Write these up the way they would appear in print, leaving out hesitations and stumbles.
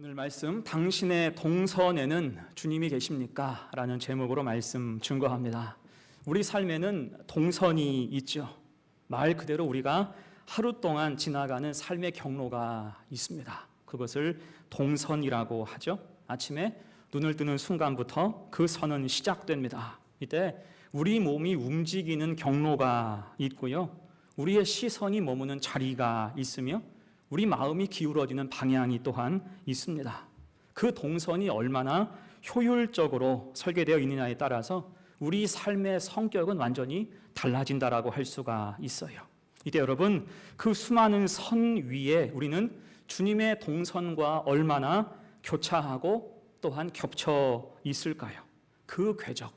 오늘 말씀 당신의 동선에는 주님이 계십니까? 라는 제목으로 말씀 증거합니다. 우리 삶에는 동선이 있죠. 말 그대로 우리가 하루 동안 지나가는 삶의 경로가 있습니다. 그것을 동선이라고 하죠. 아침에 눈을 뜨는 순간부터 그 선은 시작됩니다. 이때 우리 몸이 움직이는 경로가 있고요, 우리의 시선이 머무는 자리가 있으며 우리 마음이 기울어지는 방향이 또한 있습니다. 그 동선이 얼마나 효율적으로 설계되어 있느냐에 따라서 우리 삶의 성격은 완전히 달라진다라고 할 수가 있어요. 이때 여러분, 그 수많은 선 위에 우리는 주님의 동선과 얼마나 교차하고 또한 겹쳐 있을까요? 그 궤적,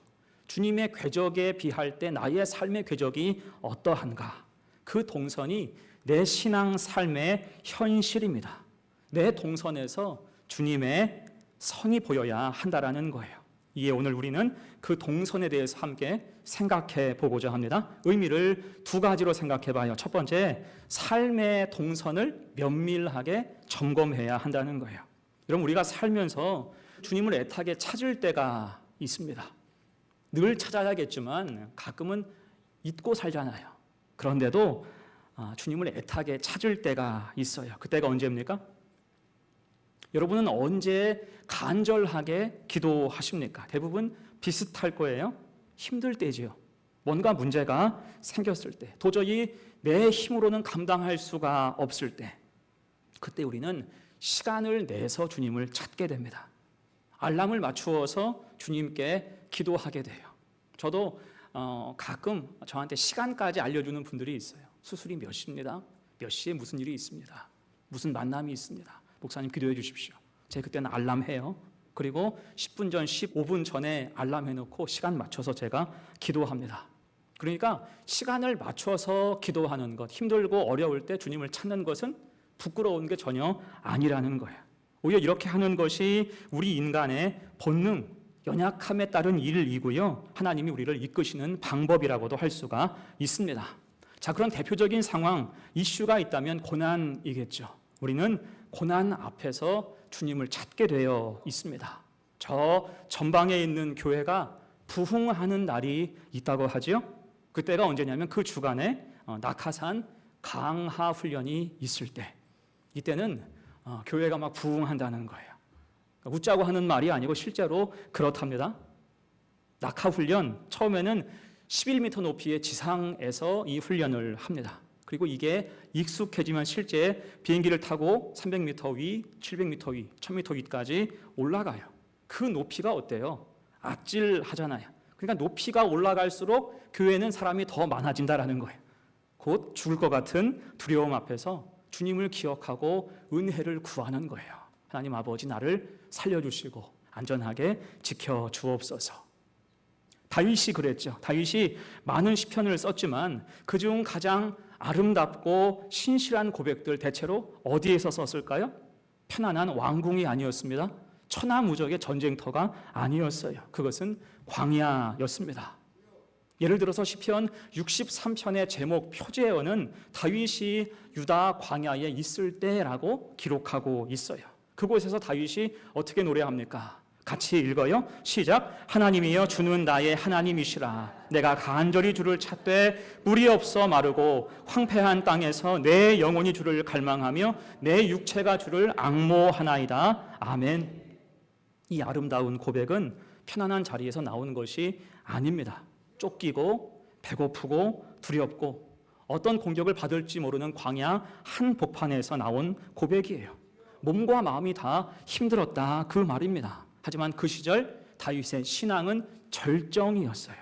주님의 궤적에 비할 때 나의 삶의 궤적이 어떠한가? 그 동선이 내 신앙 삶의 현실입니다. 내 동선에서 주님의 선이 보여야 한다라는 거예요. 이에 오늘 우리는 그 동선에 대해서 함께 생각해 보고자 합니다. 의미를 두 가지로 생각해 봐요. 첫 번째, 삶의 동선을 면밀하게 점검해야 한다는 거예요. 여러분, 우리가 살면서 주님을 애타게 찾을 때가 있습니다. 늘 찾아야겠지만 가끔은 잊고 살잖아요. 그런데도 주님을 애타게 찾을 때가 있어요. 그때가 언제입니까? 여러분은 언제 간절하게 기도하십니까? 대부분 비슷할 거예요. 힘들 때지요. 뭔가 문제가 생겼을 때, 도저히 내 힘으로는 감당할 수가 없을 때, 그때 우리는 시간을 내서 주님을 찾게 됩니다. 알람을 맞추어서 주님께 기도하게 돼요. 저도 가끔 저한테 시간까지 알려주는 분들이 있어요. 수술이 몇 시입니다. 몇 시에 무슨 일이 있습니다. 무슨 만남이 있습니다. 목사님 기도해 주십시오. 제가 그때는 알람 해요. 그리고 10분 전, 15분 전에 알람 해놓고 시간 맞춰서 제가 기도합니다. 그러니까 시간을 맞춰서 기도하는 것, 힘들고 어려울 때 주님을 찾는 것은 부끄러운 게 전혀 아니라는 거예요. 오히려 이렇게 하는 것이 우리 인간의 본능, 연약함에 따른 일이고요, 하나님이 우리를 이끄시는 방법이라고도 할 수가 있습니다. 자, 그런 대표적인 상황, 이슈가 있다면 고난이겠죠. 우리는 고난 앞에서 주님을 찾게 되어 있습니다. 저 전방에 있는 교회가 부흥하는 날이 있다고 하죠. 그때가 언제냐면 그 주간에 낙하산 강하 훈련이 있을 때, 이때는 교회가 막 부흥한다는 거예요. 웃자고 하는 말이 아니고 실제로 그렇답니다. 낙하 훈련, 처음에는 11m 높이의 지상에서 이 훈련을 합니다. 그리고 이게 익숙해지면 실제 비행기를 타고 300m 위, 700m 위, 1000m 위까지 올라가요. 그 높이가 어때요? 아찔하잖아요. 그러니까 높이가 올라갈수록 교회는 사람이 더 많아진다라는 거예요. 곧 죽을 것 같은 두려움 앞에서 주님을 기억하고 은혜를 구하는 거예요. 하나님 아버지, 나를 살려주시고 안전하게 지켜주옵소서. 다윗이 그랬죠. 다윗이 많은 시편을 썼지만 그중 가장 아름답고 신실한 고백들 대체로 어디에서 썼을까요? 편안한 왕궁이 아니었습니다. 천하무적의 전쟁터가 아니었어요. 그것은 광야였습니다. 예를 들어서 시편 63편의 제목 표제어는 다윗이 유다 광야에 있을 때라고 기록하고 있어요. 그곳에서 다윗이 어떻게 노래합니까? 같이 읽어요. 시작. 하나님이여, 주는 나의 하나님이시라. 내가 간절히 주를 찾되 물이 없어 마르고 황폐한 땅에서 내 영혼이 주를 갈망하며 내 육체가 주를 앙모하나이다. 아멘. 이 아름다운 고백은 편안한 자리에서 나온 것이 아닙니다. 쫓기고 배고프고 두렵고 어떤 공격을 받을지 모르는 광야 한복판에서 나온 고백이에요. 몸과 마음이 다 힘들었다, 그 말입니다. 하지만 그 시절 다윗의 신앙은 절정이었어요.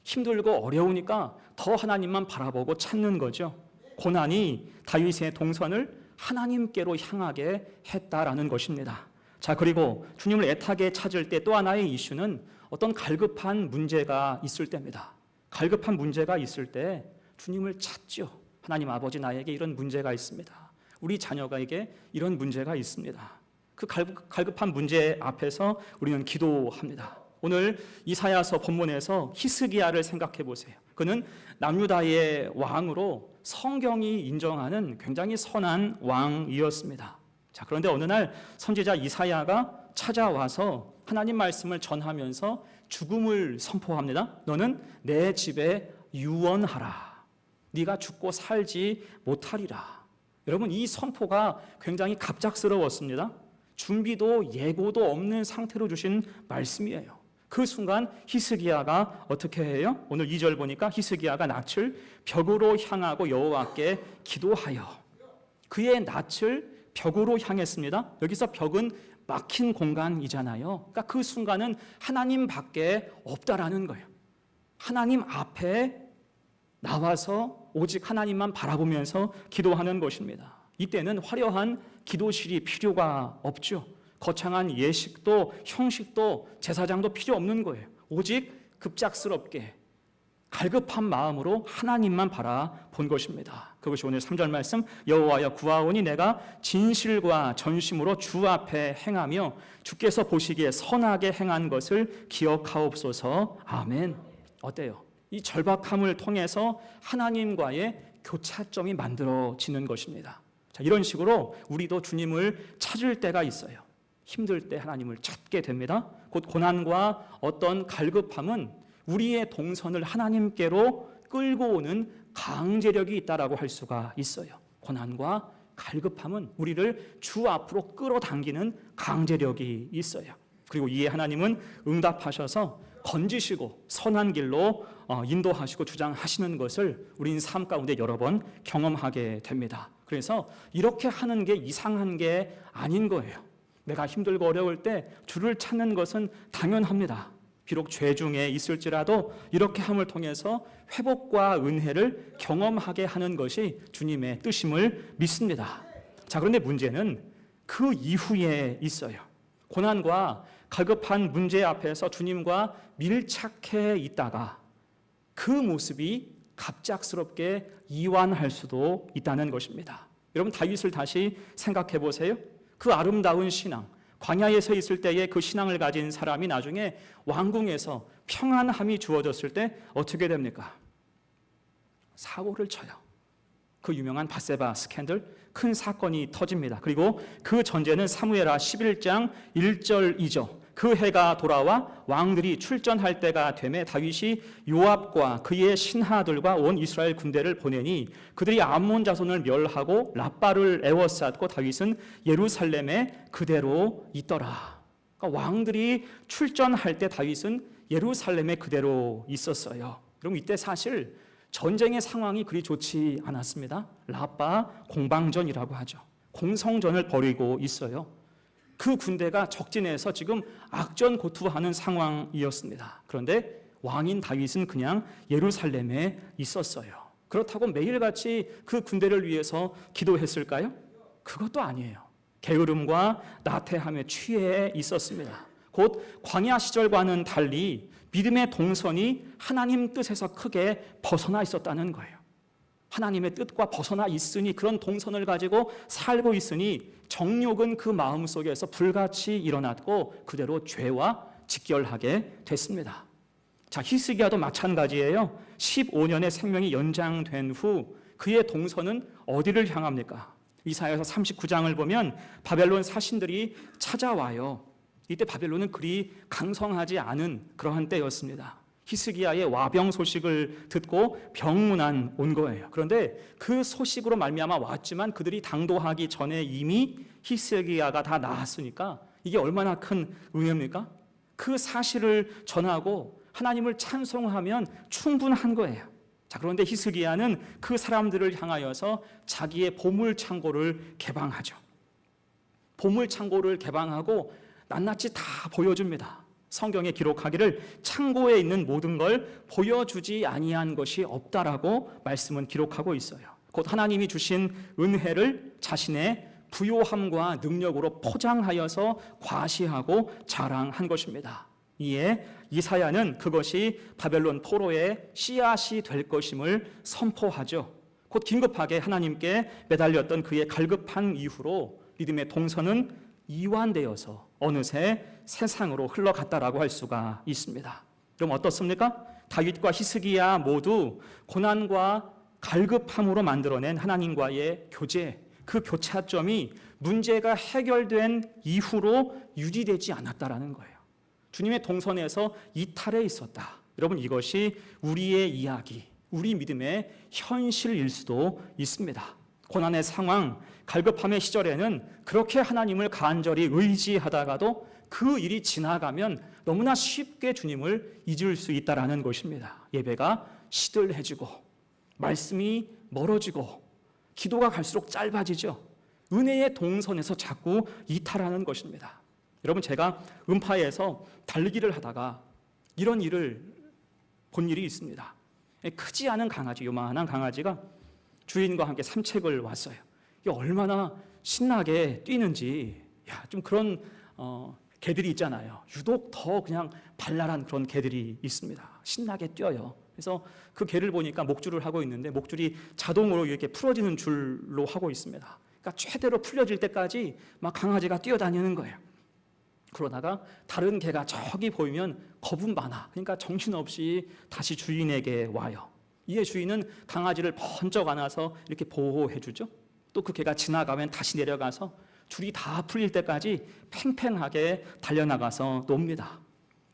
힘들고 어려우니까 더 하나님만 바라보고 찾는 거죠. 고난이 다윗의 동선을 하나님께로 향하게 했다라는 것입니다. 자, 그리고 주님을 애타게 찾을 때 또 하나의 이슈는 어떤 갈급한 문제가 있을 때입니다. 갈급한 문제가 있을 때 주님을 찾죠. 하나님 아버지, 나에게 이런 문제가 있습니다. 우리 자녀에게 이런 문제가 있습니다. 그 갈급한 문제 앞에서 우리는 기도합니다. 오늘 이사야서 본문에서 히스기야를 생각해 보세요. 그는 남유다의 왕으로 성경이 인정하는 굉장히 선한 왕이었습니다. 자, 그런데 어느 날 선지자 이사야가 찾아와서 하나님 말씀을 전하면서 죽음을 선포합니다. 너는 내 집에 유언하라. 네가 죽고 살지 못하리라. 여러분, 이 선포가 굉장히 갑작스러웠습니다. 준비도 예고도 없는 상태로 주신 말씀이에요. 그 순간 히스기야가 어떻게 해요? 오늘 2절 보니까 히스기야가 낯을 벽으로 향하고 여호와께 기도하여. 그의 낯을 벽으로 향했습니다. 여기서 벽은 막힌 공간이잖아요. 그러니까 그 순간은 하나님 밖에 없다라는 거예요. 하나님 앞에 나와서 오직 하나님만 바라보면서 기도하는 것입니다. 이때는 화려한 기도실이 필요가 없죠. 거창한 예식도 형식도 제사장도 필요 없는 거예요. 오직 급작스럽게 갈급한 마음으로 하나님만 바라본 것입니다. 그것이 오늘 3절 말씀, 여호와여 구하오니 내가 진실과 전심으로 주 앞에 행하며 주께서 보시기에 선하게 행한 것을 기억하옵소서. 아멘. 어때요? 이 절박함을 통해서 하나님과의 교차점이 만들어지는 것입니다. 자, 이런 식으로 우리도 주님을 찾을 때가 있어요. 힘들 때 하나님을 찾게 됩니다. 곧 고난과 어떤 갈급함은 우리의 동선을 하나님께로 끌고 오는 강제력이 있다라고 할 수가 있어요. 고난과 갈급함은 우리를 주 앞으로 끌어당기는 강제력이 있어요. 그리고 이에 하나님은 응답하셔서 건지시고 선한 길로 인도하시고 주장하시는 것을 우린 삶 가운데 여러 번 경험하게 됩니다. 그래서 이렇게 하는 게 이상한 게 아닌 거예요. 내가 힘들고 어려울 때 주를 찾는 것은 당연합니다. 비록 죄 중에 있을지라도 이렇게 함을 통해서 회복과 은혜를 경험하게 하는 것이 주님의 뜻임을 믿습니다. 자, 그런데 문제는 그 이후에 있어요. 고난과 갈급한 문제 앞에서 주님과 밀착해 있다가 그 모습이 갑작스럽게 이완할 수도 있다는 것입니다. 여러분, 다윗을 다시 생각해 보세요. 그 아름다운 신앙, 광야에서 있을 때의 그 신앙을 가진 사람이 나중에 왕궁에서 평안함이 주어졌을 때 어떻게 됩니까? 사고를 쳐요. 그 유명한 밧세바 스캔들, 큰 사건이 터집니다. 그리고 그 전제는 사무엘하 11장 1절 2절. 그 해가 돌아와 왕들이 출전할 때가 되매 다윗이 요압과 그의 신하들과 온 이스라엘 군대를 보내니 그들이 암몬 자손을 멸하고 라빠를 에워쌌고 다윗은 예루살렘에 그대로 있더라. 그러니까 왕들이 출전할 때 다윗은 예루살렘에 그대로 있었어요. 그럼 이때 사실 전쟁의 상황이 그리 좋지 않았습니다. 라빠 공방전이라고 하죠. 공성전을 벌이고 있어요. 그 군대가 적진에서 지금 악전고투하는 상황이었습니다. 그런데 왕인 다윗은 그냥 예루살렘에 있었어요. 그렇다고 매일같이 그 군대를 위해서 기도했을까요? 그것도 아니에요. 게으름과 나태함에 취해 있었습니다. 곧 광야 시절과는 달리 믿음의 동선이 하나님 뜻에서 크게 벗어나 있었다는 거예요. 하나님의 뜻과 벗어나 있으니, 그런 동선을 가지고 살고 있으니 정욕은 그 마음속에서 불같이 일어났고 그대로 죄와 직결하게 됐습니다. 자, 히스기야도 마찬가지예요. 15년의 생명이 연장된 후 그의 동선은 어디를 향합니까? 이사야서 39장을 보면 바벨론 사신들이 찾아와요. 이때 바벨론은 그리 강성하지 않은 그러한 때였습니다. 히스기야의 와병 소식을 듣고 병문안 온 거예요. 그런데 그 소식으로 말미암아 왔지만 그들이 당도하기 전에 이미 히스기야가 다 나았으니까 이게 얼마나 큰 은혜입니까? 그 사실을 전하고 하나님을 찬송하면 충분한 거예요. 자, 그런데 히스기야는 그 사람들을 향하여서 자기의 보물 창고를 개방하죠. 보물 창고를 개방하고 낱낱이 다 보여줍니다. 성경에 기록하기를 창고에 있는 모든 걸 보여주지 아니한 것이 없다라고 말씀은 기록하고 있어요. 곧 하나님이 주신 은혜를 자신의 부요함과 능력으로 포장하여서 과시하고 자랑한 것입니다. 이에 이사야는 그것이 바벨론 포로의 씨앗이 될 것임을 선포하죠. 곧 긴급하게 하나님께 매달렸던 그의 갈급한 이후로 믿음의 동선은 이완되어서 어느새 세상으로 흘러갔다라고 할 수가 있습니다. 그럼 어떻습니까? 다윗과 히스기야 모두 고난과 갈급함으로 만들어낸 하나님과의 교제, 그 교차점이 문제가 해결된 이후로 유지되지 않았다라는 거예요. 주님의 동선에서 이탈해 있었다. 여러분, 이것이 우리의 이야기, 우리 믿음의 현실일 수도 있습니다. 고난의 상황, 갈급함의 시절에는 그렇게 하나님을 간절히 의지하다가도 그 일이 지나가면 너무나 쉽게 주님을 잊을 수 있다라는 것입니다. 예배가 시들해지고 말씀이 멀어지고 기도가 갈수록 짧아지죠. 은혜의 동선에서 자꾸 이탈하는 것입니다. 여러분, 제가 음파에서 달리기를 하다가 이런 일을 본 일이 있습니다. 크지 않은 강아지, 요만한 강아지가 주인과 함께 산책을 왔어요. 이게 얼마나 신나게 뛰는지, 좀 그런 개들이 있잖아요. 유독 더 그냥 발랄한 그런 개들이 있습니다. 신나게 뛰어요. 그래서 그 개를 보니까 목줄을 하고 있는데 목줄이 자동으로 이렇게 풀어지는 줄로 하고 있습니다. 그러니까 최대로 풀려질 때까지 막 강아지가 뛰어다니는 거예요. 그러다가 다른 개가 저기 보이면 겁은 많아. 그러니까 정신없이 다시 주인에게 와요. 이에 주인은 강아지를 번쩍 안아서 이렇게 보호해 주죠. 또 그 개가 지나가면 다시 내려가서 줄이 다 풀릴 때까지 팽팽하게 달려나가서 놉니다.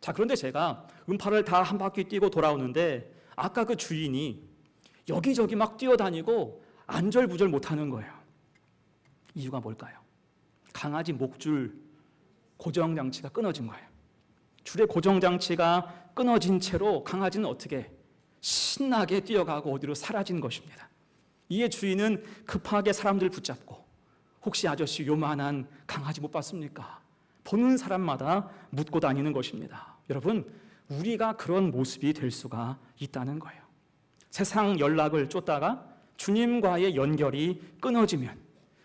자, 그런데 제가 음파를 다 한 바퀴 뛰고 돌아오는데 아까 그 주인이 여기저기 막 뛰어다니고 안절부절 못하는 거예요. 이유가 뭘까요? 강아지 목줄 고정장치가 끊어진 거예요. 줄의 고정장치가 끊어진 채로 강아지는 어떻게 신나게 뛰어가고 어디로 사라진 것입니다. 이에 주인은 급하게 사람들 붙잡고 혹시 아저씨 요만한 강아지 못 봤습니까? 보는 사람마다 묻고 다니는 것입니다. 여러분, 우리가 그런 모습이 될 수가 있다는 거예요. 세상 연락을 쫓다가 주님과의 연결이 끊어지면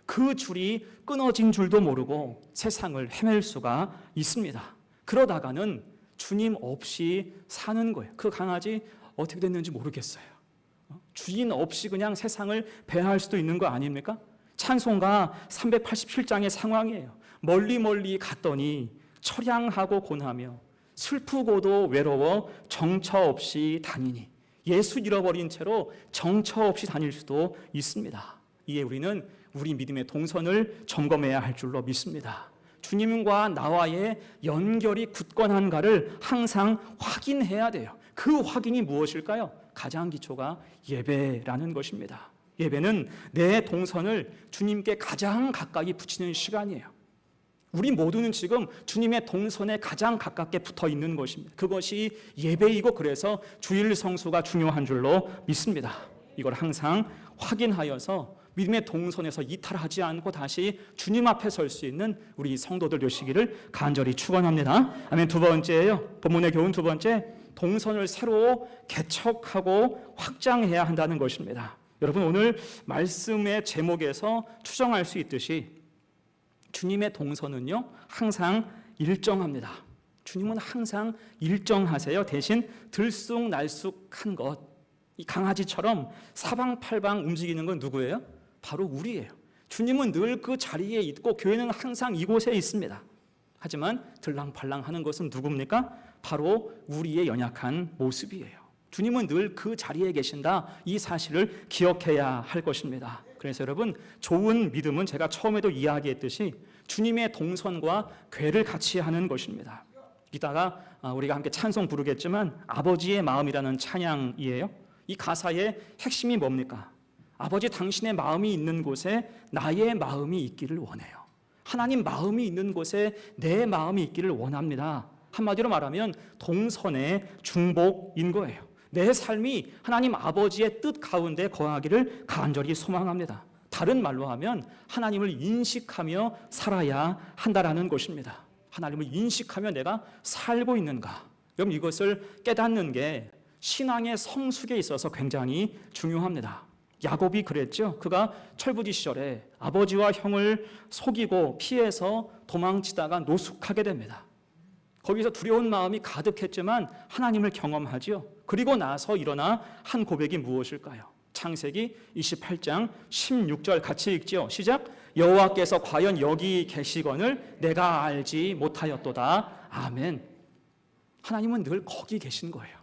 그 줄이 끊어진 줄도 모르고 세상을 헤맬 수가 있습니다. 그러다가는 주님 없이 사는 거예요. 그 강아지 어떻게 됐는지 모르겠어요. 주인 없이 그냥 세상을 배회할 수도 있는 거 아닙니까? 찬송가 387장의 상황이에요. 멀리 멀리 갔더니 처량하고 고나며 슬프고도 외로워 정처 없이 다니니, 예수 잃어버린 채로 정처 없이 다닐 수도 있습니다. 이에 우리는 우리 믿음의 동선을 점검해야 할 줄로 믿습니다. 주님과 나와의 연결이 굳건한가를 항상 확인해야 돼요. 그 확인이 무엇일까요? 가장 기초가 예배라는 것입니다. 예배는 내 동선을 주님께 가장 가까이 붙이는 시간이에요. 우리 모두는 지금 주님의 동선에 가장 가깝게 붙어 있는 것입니다. 그것이 예배이고, 그래서 주일 성수가 중요한 줄로 믿습니다. 이걸 항상 확인하여서 믿음의 동선에서 이탈하지 않고 다시 주님 앞에 설 수 있는 우리 성도들 되시기를 간절히 축원합니다. 아멘. 두 번째예요. 본문의 교훈 두 번째, 동선을 새로 개척하고 확장해야 한다는 것입니다. 여러분, 오늘 말씀의 제목에서 추정할 수 있듯이 주님의 동선은요 항상 일정합니다. 주님은 항상 일정하세요. 대신 들쑥날쑥한 것, 이 강아지처럼 사방팔방 움직이는 건 누구예요? 바로 우리예요. 주님은 늘 그 자리에 있고 교회는 항상 이곳에 있습니다. 하지만 들랑팔랑하는 것은 누굽니까? 바로 우리의 연약한 모습이에요. 주님은 늘 그 자리에 계신다, 이 사실을 기억해야 할 것입니다. 그래서 여러분, 좋은 믿음은 제가 처음에도 이야기했듯이 주님의 동선과 궤를 같이 하는 것입니다. 이따가 우리가 함께 찬송 부르겠지만 아버지의 마음이라는 찬양이에요. 이 가사의 핵심이 뭡니까? 아버지, 당신의 마음이 있는 곳에 나의 마음이 있기를 원해요. 하나님 마음이 있는 곳에 내 마음이 있기를 원합니다. 한마디로 말하면 동선의 중복인 거예요. 내 삶이 하나님 아버지의 뜻 가운데 거하기를 간절히 소망합니다. 다른 말로 하면 하나님을 인식하며 살아야 한다라는 것입니다. 하나님을 인식하며 내가 살고 있는가? 여러분, 이것을 깨닫는 게 신앙의 성숙에 있어서 굉장히 중요합니다. 야곱이 그랬죠. 그가 철부지 시절에 아버지와 형을 속이고 피해서 도망치다가 노숙하게 됩니다. 거기서 두려운 마음이 가득했지만 하나님을 경험하죠. 그리고 나서 일어나 한 고백이 무엇일까요? 창세기 28장 16절 같이 읽죠. 시작. 여호와께서 과연 여기 계시거늘 내가 알지 못하였도다. 아멘. 하나님은 늘 거기 계신 거예요.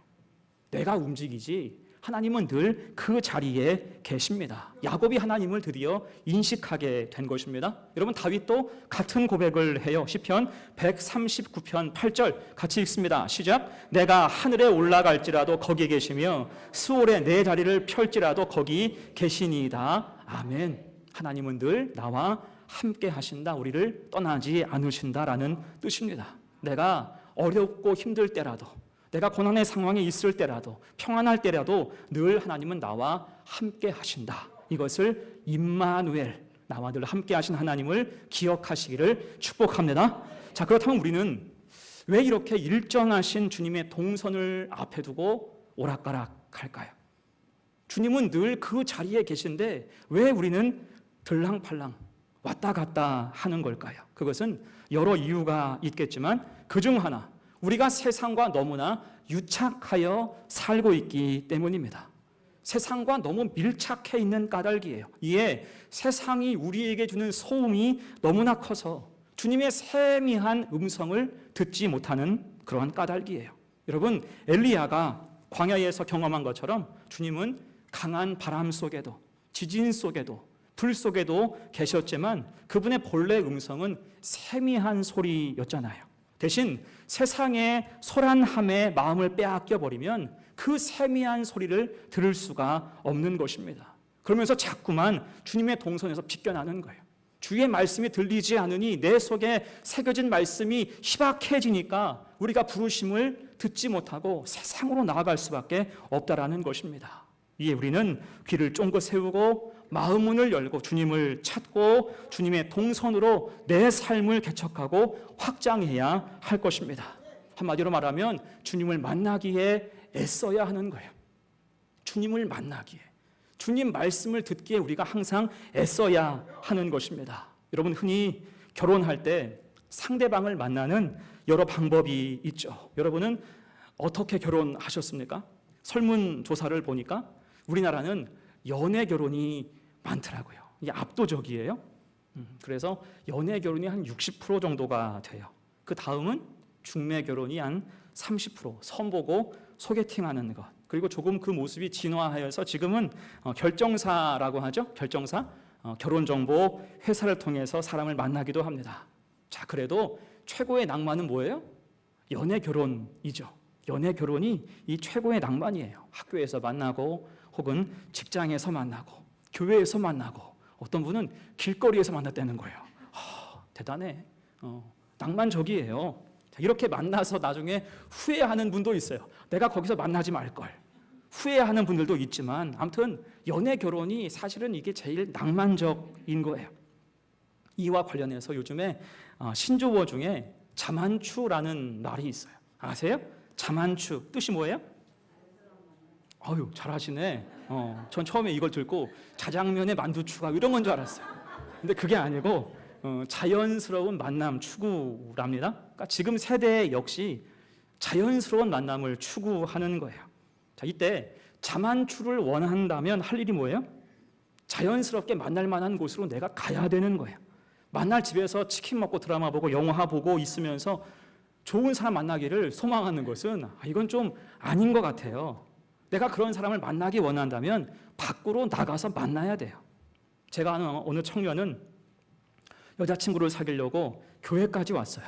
내가 움직이지 하나님은 늘 그 자리에 계십니다. 야곱이 하나님을 드디어 인식하게 된 것입니다. 여러분, 다윗도 같은 고백을 해요. 시편 139편 8절 같이 읽습니다. 시작. 내가 하늘에 올라갈지라도 거기 계시며 수월에 내 자리를 펼지라도 거기 계시니이다. 아멘. 하나님은 늘 나와 함께 하신다. 우리를 떠나지 않으신다라는 뜻입니다. 내가 어렵고 힘들 때라도, 내가 고난의 상황에 있을 때라도, 평안할 때라도 늘 하나님은 나와 함께 하신다. 이것을 임마누엘, 나와 늘 함께 하신 하나님을 기억하시기를 축복합니다. 자, 그렇다면 우리는 왜 이렇게 일정하신 주님의 동선을 앞에 두고 오락가락할까요? 주님은 늘 그 자리에 계신데 왜 우리는 들랑팔랑 왔다 갔다 하는 걸까요? 그것은 여러 이유가 있겠지만 그중 하나, 우리가 세상과 너무나 유착하여 살고 있기 때문입니다. 세상과 너무 밀착해 있는 까닭이에요. 이에 세상이 우리에게 주는 소음이 너무나 커서 주님의 세미한 음성을 듣지 못하는 그러한 까닭이에요. 여러분, 엘리야가 광야에서 경험한 것처럼 주님은 강한 바람 속에도, 지진 속에도, 불 속에도 계셨지만 그분의 본래 음성은 세미한 소리였잖아요. 대신 세상의 소란함에 마음을 빼앗겨 버리면 그 세미한 소리를 들을 수가 없는 것입니다. 그러면서 자꾸만 주님의 동선에서 비껴나는 거예요. 주의 말씀이 들리지 않으니 내 속에 새겨진 말씀이 희박해지니까 우리가 부르심을 듣지 못하고 세상으로 나아갈 수밖에 없다라는 것입니다. 이에 우리는 귀를 쫑긋 세우고 마음 문을 열고 주님을 찾고 주님의 동선으로 내 삶을 개척하고 확장해야 할 것입니다. 한마디로 말하면 주님을 만나기에 애써야 하는 거예요. 주님을 만나기에, 주님 말씀을 듣기에 우리가 항상 애써야 하는 것입니다. 여러분, 흔히 결혼할 때 상대방을 만나는 여러 방법이 있죠. 여러분은 어떻게 결혼하셨습니까? 설문조사를 보니까 우리나라는 연애 결혼이 많더라고요. 이게 압도적이에요. 그래서 연애 결혼이 한 60% 정도가 돼요. 그 다음은 중매 결혼이 한 30%, 선보고 소개팅하는 것. 그리고 조금 그 모습이 진화하여서 지금은 결정사라고 하죠. 결정사, 결혼정보 회사를 통해서 사람을 만나기도 합니다. 자, 그래도 최고의 낭만은 뭐예요? 연애 결혼이죠. 연애 결혼이 이 최고의 낭만이에요. 학교에서 만나고 혹은 직장에서 만나고 교회에서 만나고 어떤 분은 길거리에서 만났다는 거예요. 대단해. 낭만적이에요. 이렇게 만나서 나중에 후회하는 분도 있어요. 내가 거기서 만나지 말걸. 후회하는 분들도 있지만 아무튼 연애 결혼이 사실은 이게 제일 낭만적인 거예요. 이와 관련해서 요즘에 신조어 중에 자만추라는 말이 있어요. 아세요? 자만추 뜻이 뭐예요? 아유, 잘하시네. 전 처음에 이걸 듣고 자장면에 만두추가 이런 건 줄 알았어요. 근데 그게 아니고 자연스러운 만남 추구랍니다. 그러니까 지금 세대 역시 자연스러운 만남을 추구하는 거예요. 자, 이때 자만추를 원한다면 할 일이 뭐예요? 자연스럽게 만날 만한 곳으로 내가 가야 되는 거예요. 만날 집에서 치킨 먹고 드라마 보고 영화 보고 있으면서 좋은 사람 만나기를 소망하는 것은 이건 좀 아닌 것 같아요. 내가 그런 사람을 만나기 원한다면 밖으로 나가서 만나야 돼요. 제가 아는 어느 청년은 여자친구를 사귀려고 교회까지 왔어요.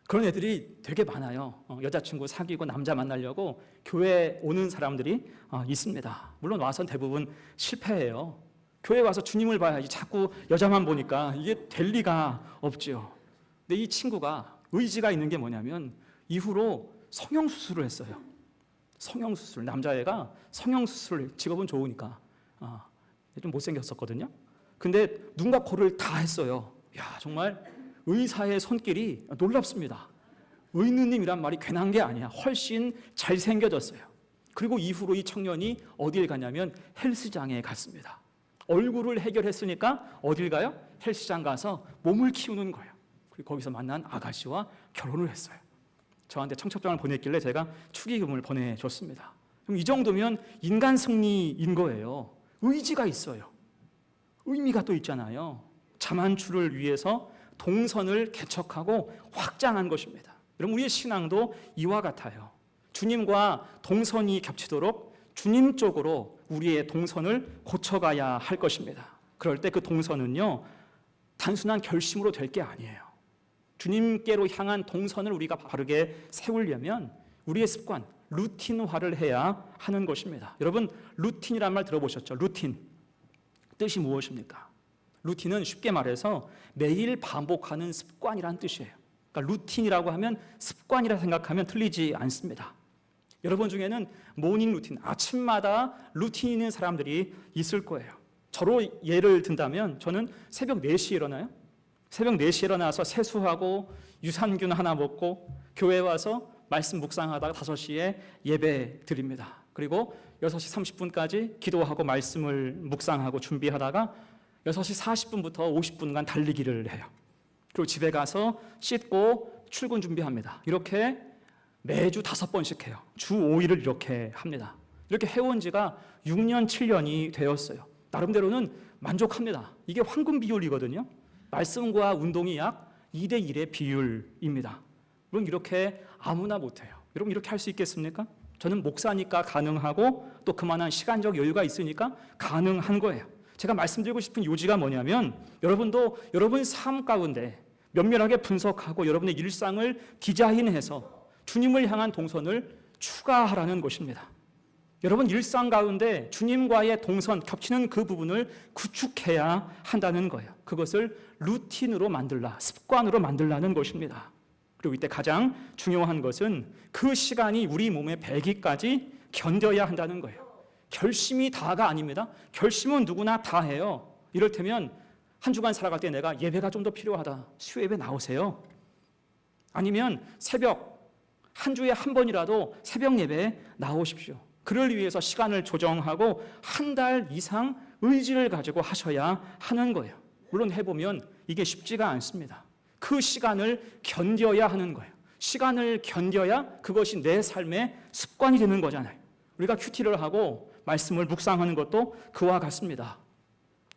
그런 애들이 되게 많아요. 여자친구 사귀고 남자 만나려고 교회 오는 사람들이 있습니다. 물론 와서 대부분 실패해요. 교회 와서 주님을 봐야지 자꾸 여자만 보니까 이게 될 리가 없죠. 근데 이 친구가 의지가 있는 게 뭐냐면 이후로 성형수술을 했어요. 성형수술, 남자애가 성형수술을, 직업은 좋으니까 좀 못생겼었거든요. 근데 눈과 코를 다 했어요. 야, 정말 의사의 손길이 놀랍습니다. 의느님이란 말이 괜한 게 아니야. 훨씬 잘생겨졌어요. 그리고 이후로 이 청년이 어딜 가냐면 헬스장에 갔습니다. 얼굴을 해결했으니까 어딜 가요? 헬스장 가서 몸을 키우는 거예요. 그리고 거기서 만난 아가씨와 결혼을 했어요. 저한테 청첩장을 보냈길래 제가 축의금을 보내줬습니다. 그럼 이 정도면 인간 승리인 거예요. 의지가 있어요. 의미가 또 있잖아요. 자만추를 위해서 동선을 개척하고 확장한 것입니다. 여러분, 우리의 신앙도 이와 같아요. 주님과 동선이 겹치도록 주님 쪽으로 우리의 동선을 고쳐가야 할 것입니다. 그럴 때 그 동선은요, 단순한 결심으로 될 게 아니에요. 주님께로 향한 동선을 우리가 바르게 세우려면 우리의 습관, 루틴화를 해야 하는 것입니다. 여러분, 루틴이란 말 들어보셨죠? 루틴. 뜻이 무엇입니까? 루틴은 쉽게 말해서 매일 반복하는 습관이란 뜻이에요. 그러니까 루틴이라고 하면 습관이라 생각하면 틀리지 않습니다. 여러분 중에는 모닝 루틴, 아침마다 루틴 있는 사람들이 있을 거예요. 저로 예를 든다면 저는 새벽 4시에 일어나요. 새벽 4시에 일어나서 세수하고 유산균 하나 먹고 교회 와서 말씀 묵상하다가 5시에 예배 드립니다. 그리고 6시 30분까지 기도하고 말씀을 묵상하고 준비하다가 6시 40분부터 50분간 달리기를 해요. 그리고 집에 가서 씻고 출근 준비합니다. 이렇게 매주 5번씩 해요. 주 5일을 이렇게 합니다. 이렇게 해온 지가 6년, 7년이 되었어요. 나름대로는 만족합니다. 이게 황금 비율이거든요. 말씀과 운동이 약 2대1의 비율입니다. 여러분, 이렇게 아무나 못해요. 여러분, 이렇게 할 수 있겠습니까? 저는 목사니까 가능하고 또 그만한 시간적 여유가 있으니까 가능한 거예요. 제가 말씀드리고 싶은 요지가 뭐냐면 여러분도 여러분 삶 가운데 면밀하게 분석하고 여러분의 일상을 디자인해서 주님을 향한 동선을 추가하라는 것입니다. 여러분 일상 가운데 주님과의 동선, 겹치는 그 부분을 구축해야 한다는 거예요. 그것을 루틴으로 만들라, 습관으로 만들라는 것입니다. 그리고 이때 가장 중요한 것은 그 시간이 우리 몸에 배기까지 견뎌야 한다는 거예요. 결심이 다가 아닙니다. 결심은 누구나 다 해요. 이를테면 한 주간 살아갈 때 내가 예배가 좀 더 필요하다. 수요 예배 나오세요. 아니면 새벽, 한 주에 한 번이라도 새벽 예배에 나오십시오. 그를 위해서 시간을 조정하고 한 달 이상 의지를 가지고 하셔야 하는 거예요. 물론 해보면 이게 쉽지가 않습니다. 그 시간을 견뎌야 하는 거예요. 시간을 견뎌야 그것이 내 삶의 습관이 되는 거잖아요. 우리가 큐티를 하고 말씀을 묵상하는 것도 그와 같습니다.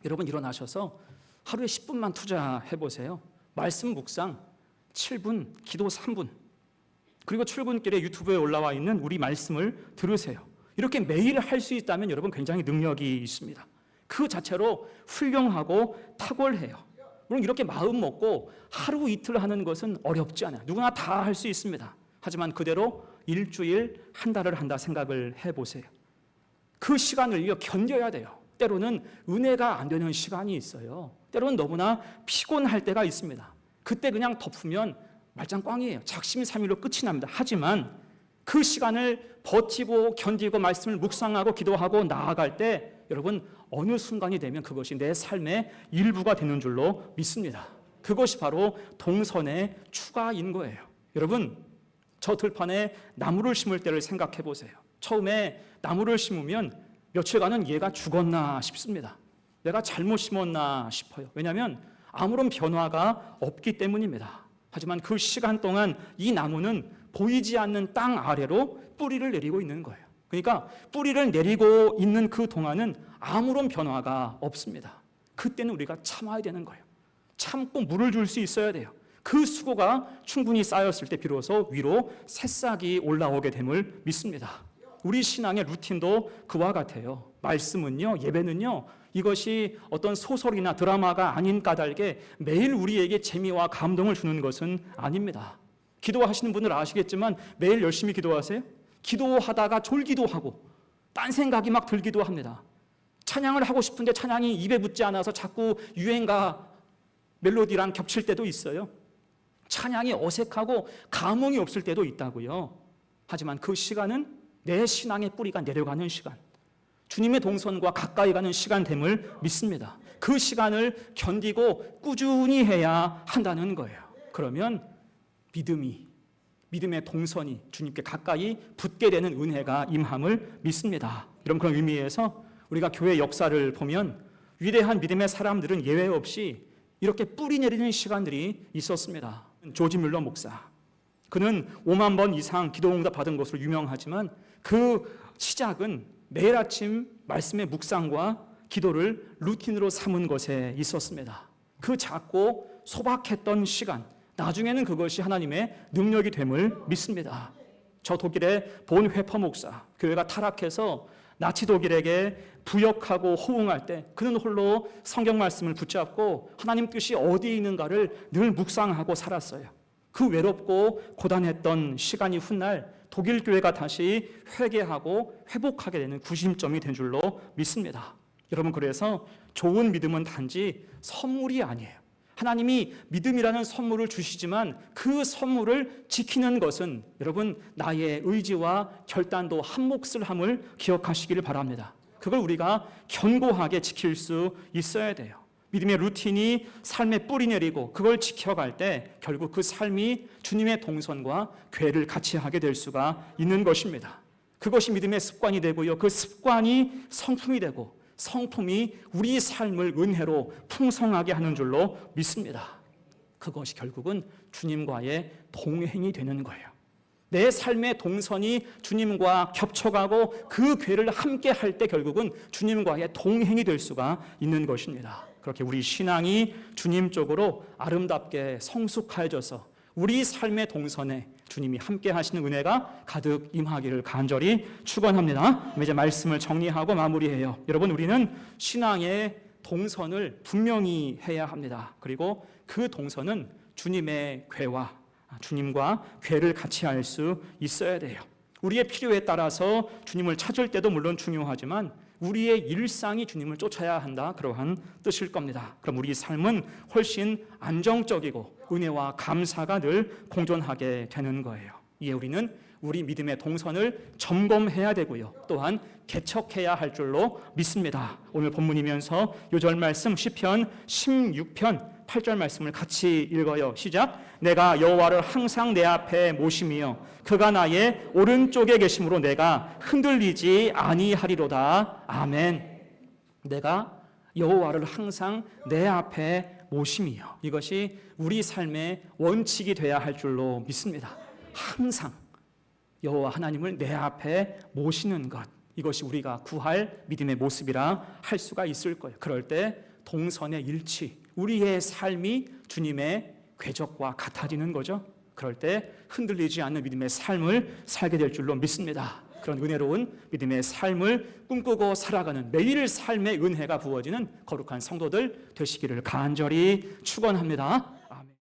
여러분 일어나셔서 하루에 10분만 투자해 보세요. 말씀 묵상 7분, 기도 3분. 그리고 출근길에 유튜브에 올라와 있는 우리 말씀을 들으세요. 이렇게 매일 할 수 있다면 여러분 굉장히 능력이 있습니다. 그 자체로 훌륭하고 탁월해요. 물론 이렇게 마음 먹고 하루 이틀 하는 것은 어렵지 않아요. 누구나 다 할 수 있습니다. 하지만 그대로 일주일, 한 달을 한다 생각을 해보세요. 그 시간을 견뎌야 돼요. 때로는 은혜가 안 되는 시간이 있어요. 때로는 너무나 피곤할 때가 있습니다. 그때 그냥 덮으면 말짱꽝이에요. 작심삼일로 끝이 납니다. 하지만 그 시간을 버티고 견디고 말씀을 묵상하고 기도하고 나아갈 때 여러분 어느 순간이 되면 그것이 내 삶의 일부가 되는 줄로 믿습니다. 그것이 바로 동선의 추가인 거예요. 여러분 저 들판에 나무를 심을 때를 생각해 보세요. 처음에 나무를 심으면 며칠간은 얘가 죽었나 싶습니다. 내가 잘못 심었나 싶어요. 왜냐하면 아무런 변화가 없기 때문입니다. 하지만 그 시간 동안 이 나무는 보이지 않는 땅 아래로 뿌리를 내리고 있는 거예요. 그러니까 뿌리를 내리고 있는 그 동안은 아무런 변화가 없습니다. 그때는 우리가 참아야 되는 거예요. 참고 물을 줄 수 있어야 돼요. 그 수고가 충분히 쌓였을 때 비로소 위로 새싹이 올라오게 됨을 믿습니다. 우리 신앙의 루틴도 그와 같아요. 말씀은요, 예배는요, 이것이 어떤 소설이나 드라마가 아닌 까닭에 매일 우리에게 재미와 감동을 주는 것은 아닙니다. 기도하시는 분들 아시겠지만 매일 열심히 기도하세요? 기도하다가 졸기도 하고 딴 생각이 막 들기도 합니다. 찬양을 하고 싶은데 찬양이 입에 붙지 않아서 자꾸 유행가 멜로디랑 겹칠 때도 있어요. 찬양이 어색하고 감흥이 없을 때도 있다고요. 하지만 그 시간은 내 신앙의 뿌리가 내려가는 시간, 주님의 동선과 가까이 가는 시간됨을 믿습니다. 그 시간을 견디고 꾸준히 해야 한다는 거예요. 그러면 믿음의 동선이 주님께 가까이 붙게 되는 은혜가 임함을 믿습니다. 이런 그런 의미에서 우리가 교회 역사를 보면 위대한 믿음의 사람들은 예외 없이 이렇게 뿌리 내리는 시간들이 있었습니다. 조지 뮬러 목사, 그는 5만 번 이상 기도 응답 받은 것으로 유명하지만 그 시작은 매일 아침 말씀의 묵상과 기도를 루틴으로 삼은 것에 있었습니다. 그 작고 소박했던 시간, 나중에는 그것이 하나님의 능력이 됨을 믿습니다. 저 독일의 본 회퍼 목사, 교회가 타락해서 나치 독일에게 부역하고 호응할 때 그는 홀로 성경 말씀을 붙잡고 하나님 뜻이 어디에 있는가를 늘 묵상하고 살았어요. 그 외롭고 고단했던 시간이 훗날 독일 교회가 다시 회개하고 회복하게 되는 구심점이 된 줄로 믿습니다. 여러분, 그래서 좋은 믿음은 단지 선물이 아니에요. 하나님이 믿음이라는 선물을 주시지만 그 선물을 지키는 것은 여러분 나의 의지와 결단도 한 몫을 함을 기억하시기를 바랍니다. 그걸 우리가 견고하게 지킬 수 있어야 돼요. 믿음의 루틴이 삶에 뿌리 내리고 그걸 지켜갈 때 결국 그 삶이 주님의 동선과 궤를 같이 하게 될 수가 있는 것입니다. 그것이 믿음의 습관이 되고요. 그 습관이 성품이 되고 성품이 우리 삶을 은혜로 풍성하게 하는 줄로 믿습니다. 그것이 결국은 주님과의 동행이 되는 거예요. 내 삶의 동선이 주님과 겹쳐가고 그 궤를 함께 할 때 결국은 주님과의 동행이 될 수가 있는 것입니다. 그렇게 우리 신앙이 주님 쪽으로 아름답게 성숙해져서 우리 삶의 동선에 주님이 함께 하시는 은혜가 가득 임하기를 간절히 축원합니다. 이제 말씀을 정리하고 마무리해요. 여러분, 우리는 신앙의 동선을 분명히 해야 합니다. 그리고 그 동선은 주님의 궤와 주님과 궤를 같이 할 수 있어야 돼요. 우리의 필요에 따라서 주님을 찾을 때도 물론 중요하지만 우리의 일상이 주님을 쫓아야 한다, 그러한 뜻일 겁니다. 그럼 우리 삶은 훨씬 안정적이고 은혜와 감사가 늘 공존하게 되는 거예요. 이에 우리는 우리 믿음의 동선을 점검해야 되고요, 또한 개척해야 할 줄로 믿습니다. 오늘 본문이면서 요절 말씀 시편 16편 8절 말씀을 같이 읽어요. 시작. 내가 여호와를 항상 내 앞에 모심이여 그가 나의 오른쪽에 계심으로 내가 흔들리지 아니하리로다. 아멘. 내가 여호와를 항상 내 앞에 모심이여. 이것이 우리 삶의 원칙이 돼야 할 줄로 믿습니다. 항상 여호와 하나님을 내 앞에 모시는 것, 이것이 우리가 구할 믿음의 모습이라 할 수가 있을 거예요. 그럴 때 동선의 일치, 우리의 삶이 주님의 궤적과 같아지는 거죠. 그럴 때 흔들리지 않는 믿음의 삶을 살게 될 줄로 믿습니다. 그런 은혜로운 믿음의 삶을 꿈꾸고 살아가는 매일 삶의 은혜가 부어지는 거룩한 성도들 되시기를 간절히 축원합니다.